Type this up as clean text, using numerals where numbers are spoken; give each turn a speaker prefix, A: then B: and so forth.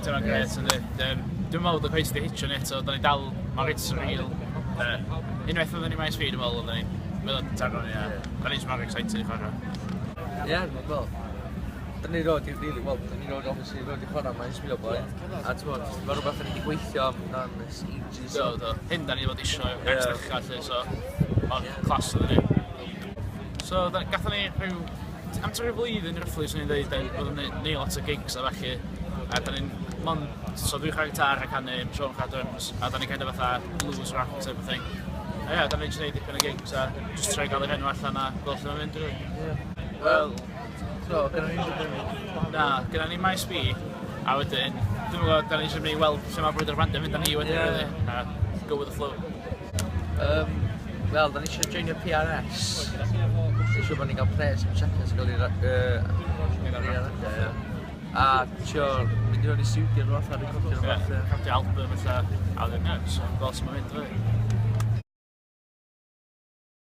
A: Dyna'n gret, ynddi. Dwi'n meddwl bod y cweith di hitio ni eto, da ni dal, mae'n reit surreal. Unwaith oedden ni maes fi, dwi'n meddwl, oedden ni'n meddwl taro ni, da ni'n mor excited i chwarae.
B: Ie, wel, da ni roed i really, wel, da ni roed obviously roed i chwarae maes fi o blaen. A ti'n bod, mae rhywbeth da ni wedi gweithio am ys ages.
A: Do. Hyn da ni wedi isio ex ddechrau, lle, so, mae'n clas oedden ni. So, gatho ni rhyw, am trwy'r flwyddyn roughly, swn i'n dweud, byddwn ni lot o gigs a felly. A da ni'n, so dwi'n chwarae gitar a canu, Sean chwarae drums, a da ni'n kind of fatha blues rock type of thing. A da ni'n just neud dipyn o gigs a just try gael yr enw allan a gweld lle mae'n mynd rili. Wel,
B: so, gyda ni'n mynd
A: na, gyda ni maes fi, a wedyn, dwi'n meddwl, da ni eisiau mynd i weld lle mae Brwydr Brandiau mynd â ni wedyn rili, a go with the flow.
B: Wel, da ni eisiau joinio PRS. Eisiau bod ni'n cael pres am checkers gael i'r a eisiau mynd i fewn i studio rhywbeth ar recordio rhywbeth.
A: Recordio album, a wedyn, so, gweld sy'n mynd rili.